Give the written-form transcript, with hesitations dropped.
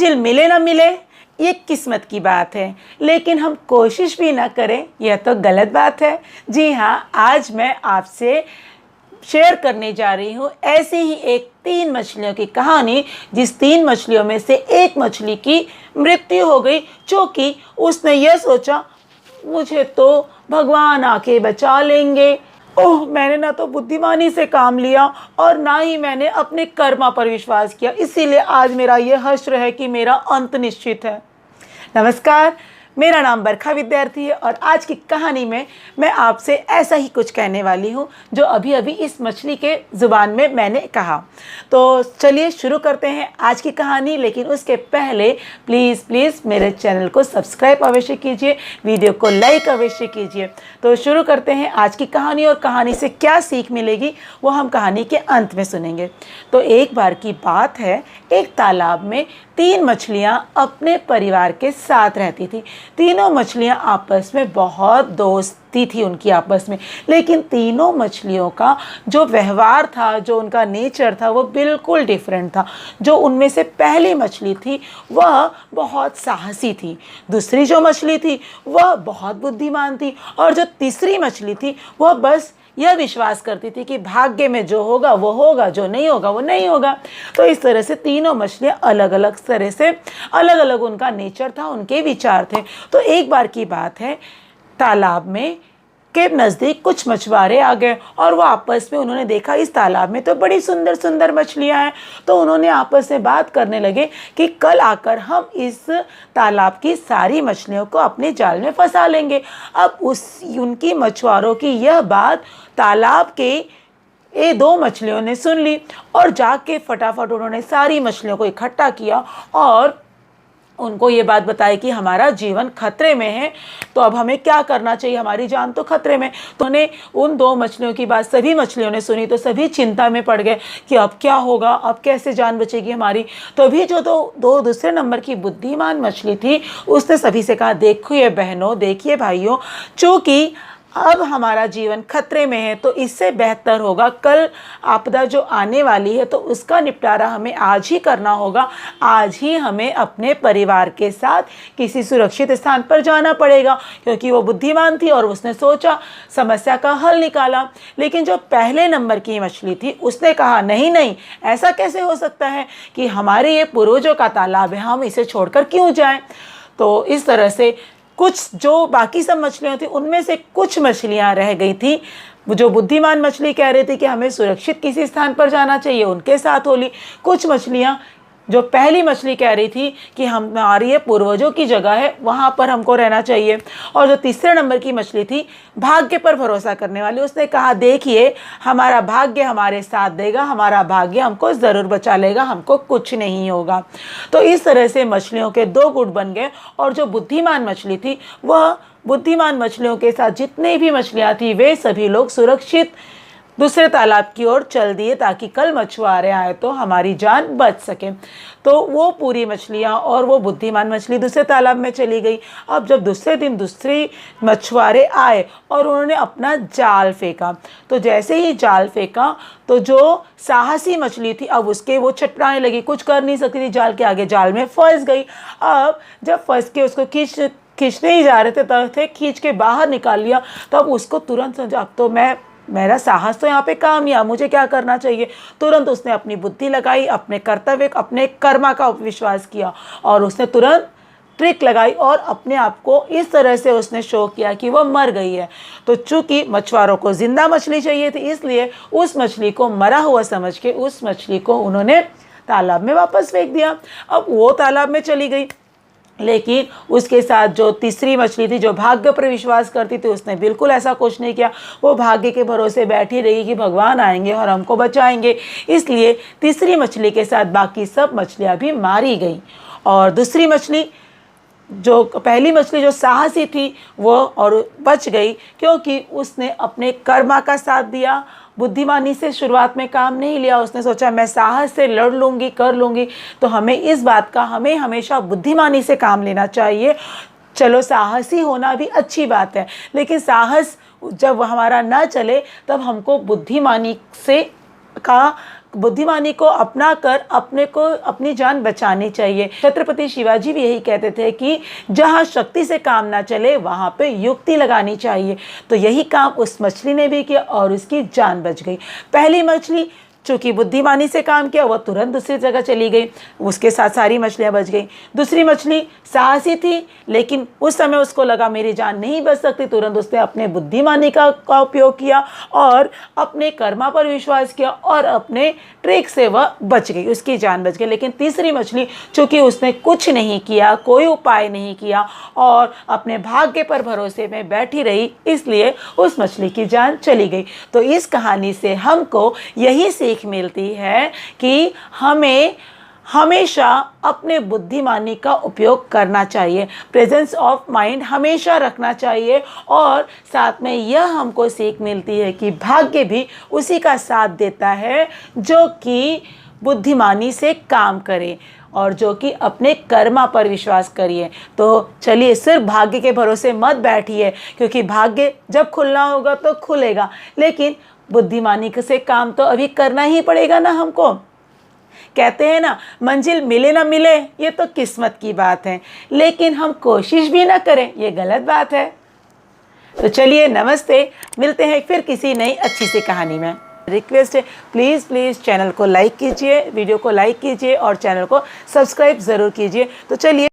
मंजिल मिले ना मिले ये किस्मत की बात है, लेकिन हम कोशिश भी ना करें यह तो गलत बात है। जी हाँ, आज मैं आपसे शेयर करने जा रही हूँ ऐसी ही एक 3 मछलियों की कहानी, जिस 3 मछलियों में से एक मछली की मृत्यु हो गई, क्योंकि उसने यह सोचा मुझे तो भगवान आके बचा लेंगे। ओह, मैंने ना तो बुद्धिमानी से काम लिया और ना ही मैंने अपने कर्मा पर विश्वास किया, इसीलिए आज मेरा यह हश्र है कि मेरा अंत निश्चित है। नमस्कार, मेरा नाम बरखा विद्यार्थी है और आज की कहानी में मैं आपसे ऐसा ही कुछ कहने वाली हूँ जो अभी अभी इस मछली के ज़ुबान में मैंने कहा। तो चलिए शुरू करते हैं आज की कहानी, लेकिन उसके पहले प्लीज़ मेरे चैनल को सब्सक्राइब अवश्य कीजिए, वीडियो को लाइक अवश्य कीजिए। तो शुरू करते हैं आज की कहानी, और कहानी से क्या सीख मिलेगी वो हम कहानी के अंत में सुनेंगे। तो एक बार की बात है, एक तालाब में 3 मछलियाँ अपने परिवार के साथ रहती थी। तीनों मछलियाँ आपस में बहुत दोस्ती थी उनकी आपस में, लेकिन तीनों मछलियों का जो व्यवहार था, जो उनका नेचर था, वो बिल्कुल डिफरेंट था। जो उनमें से पहली मछली थी वह बहुत साहसी थी, दूसरी जो मछली थी वह बहुत बुद्धिमान थी, और जो तीसरी मछली थी वह बस यह विश्वास करती थी कि भाग्य में जो होगा वो होगा, जो नहीं होगा वो नहीं होगा। तो इस तरह से तीनों मछलियाँ अलग अलग तरह से, अलग अलग उनका नेचर था, उनके विचार थे। तो एक बार की बात है, तालाब में के नज़दीक कुछ मछुआरे आ गए और वो आपस में उन्होंने देखा इस तालाब में तो बड़ी सुंदर सुंदर मछलियाँ हैं। तो उन्होंने आपस में बात करने लगे कि कल आकर हम इस तालाब की सारी मछलियों को अपने जाल में फंसा लेंगे। अब उनकी मछुआरों की यह बात तालाब के ये 2 मछलियों ने सुन ली और जाके फटाफट उन्होंने सारी मछलियों को इकट्ठा किया और उनको ये बात बताई कि हमारा जीवन खतरे में है, तो अब हमें क्या करना चाहिए, हमारी जान तो खतरे में। तो उन्हें उन 2 मछलियों की बात सभी मछलियों ने सुनी, तो सभी चिंता में पड़ गए कि अब क्या होगा, अब कैसे जान बचेगी हमारी। तो अभी जो दो दूसरे नंबर की बुद्धिमान मछली थी उसने सभी से कहा, देखिए बहनों, देखिए भाइयों, चूँकि अब हमारा जीवन खतरे में है तो इससे बेहतर होगा कल आपदा जो आने वाली है तो उसका निपटारा हमें आज ही करना होगा। आज ही हमें अपने परिवार के साथ किसी सुरक्षित स्थान पर जाना पड़ेगा, क्योंकि वो बुद्धिमान थी और उसने सोचा, समस्या का हल निकाला। लेकिन जो पहले नंबर की मछली थी उसने कहा, नहीं नहीं, ऐसा कैसे हो सकता है कि हमारे ये पूर्वजों का तालाब है, हम इसे छोड़कर क्यों जाएं। तो इस तरह से कुछ जो बाकी सब मछलियाँ थी उनमें से कुछ मछलियाँ रह गई थी। जो बुद्धिमान मछली कह रही थी कि हमें सुरक्षित किसी स्थान पर जाना चाहिए, उनके साथ होली। कुछ मछलियाँ, जो पहली मछली कह रही थी कि हमारी ये पूर्वजों की जगह है, वहाँ पर हमको रहना चाहिए। और जो तीसरे नंबर की मछली थी, भाग्य पर भरोसा करने वाली, उसने कहा, देखिए हमारा भाग्य हमारे साथ देगा, हमारा भाग्य हमको ज़रूर बचा लेगा, हमको कुछ नहीं होगा। तो इस तरह से मछलियों के 2 गुट बन गए, और जो बुद्धिमान मछली थी वह बुद्धिमान मछलियों के साथ जितने भी मछलियाँ थी वे सभी लोग सुरक्षित दूसरे तालाब की ओर चल दिए, ताकि कल मछुआरे आए तो हमारी जान बच सके। तो वो पूरी मछलियाँ और वो बुद्धिमान मछली दूसरे तालाब में चली गई। अब जब दूसरे दिन दूसरे मछुआरे आए और उन्होंने अपना जाल फेंका, तो जैसे ही जाल फेंका तो जो साहसी मछली थी अब उसके वो छटपटाने लगी, कुछ कर नहीं सकती थी जाल के आगे, जाल में फंस गई। अब जब फंस के उसको खींचने ही जा रहे थे, खींच के बाहर निकाल लिया, तब उसको तुरंत समझा, अब तो मेरा साहस तो यहाँ पे कामयाब, मुझे क्या करना चाहिए। तुरंत उसने अपनी बुद्धि लगाई, अपने कर्तव्य, अपने कर्मा का विश्वास किया, और उसने तुरंत ट्रिक लगाई और अपने आप को इस तरह से उसने शो किया कि वह मर गई है। तो चूंकि मछुआरों को जिंदा मछली चाहिए थी, इसलिए उस मछली को मरा हुआ समझ के उस मछली को उन्होंने तालाब में वापस फेंक दिया। अब वो तालाब में चली गई, लेकिन उसके साथ जो तीसरी मछली थी, जो भाग्य पर विश्वास करती थी, उसने बिल्कुल ऐसा कुछ नहीं किया। वो भाग्य के भरोसे बैठी रही कि भगवान आएंगे और हमको बचाएंगे। इसलिए तीसरी मछली के साथ बाकी सब मछलियां भी मारी गई, और दूसरी मछली, जो पहली मछली जो साहसी थी, वो और बच गई, क्योंकि उसने अपने कर्मा का साथ दिया, बुद्धिमानी से शुरुआत में काम नहीं लिया। उसने सोचा मैं साहस से लड़ लूँगी, कर लूँगी। तो हमें इस बात का, हमें हमेशा बुद्धिमानी से काम लेना चाहिए। चलो, साहसी होना भी अच्छी बात है, लेकिन साहस जब हमारा ना चले तब हमको बुद्धिमानी से का बुद्धिमानी को अपना कर अपने को अपनी जान बचानी चाहिए। छत्रपति शिवाजी भी यही कहते थे कि जहाँ शक्ति से काम ना चले वहाँ पे युक्ति लगानी चाहिए। तो यही काम उस मछली ने भी किया और उसकी जान बच गई। पहली मछली चूँकि बुद्धिमानी से काम किया वह तुरंत दूसरी जगह चली गई, उसके साथ सारी मछलियाँ बच गई। दूसरी मछली साहसी थी, लेकिन उस समय उसको लगा मेरी जान नहीं बच सकती, तुरंत उसने अपने बुद्धिमानी का उपयोग किया और अपने कर्मा पर विश्वास किया और अपने ट्रिक से वह बच गई, उसकी जान बच गई। लेकिन तीसरी मछली चूँकि उसने कुछ नहीं किया, कोई उपाय नहीं किया और अपने भाग्य पर भरोसे में बैठी रही, इसलिए उस मछली की जान चली गई। तो इस कहानी से हमको यही सीख मिलती है कि हमें हमेशा अपने बुद्धिमानी का उपयोग करना चाहिए, प्रेजेंस ऑफ माइंड हमेशा रखना चाहिए। और साथ में यह हमको सीख मिलती है कि भाग्य भी उसी का साथ देता है जो कि बुद्धिमानी से काम करे और जो कि अपने कर्मा पर विश्वास करिए। तो चलिए सिर्फ भाग्य के भरोसे मत बैठिए, क्योंकि भाग्य जब खुलना होगा तो खुलेगा, लेकिन बुद्धिमानी से काम तो अभी करना ही पड़ेगा ना हमको। कहते हैं ना, मंजिल मिले ना मिले ये तो किस्मत की बात है, लेकिन हम कोशिश भी ना करें ये गलत बात है। तो चलिए नमस्ते, मिलते हैं फिर किसी नई अच्छी सी कहानी में। रिक्वेस्ट है प्लीज़ चैनल को लाइक कीजिए, वीडियो को लाइक कीजिए और चैनल को सब्सक्राइब ज़रूर कीजिए। तो चलिए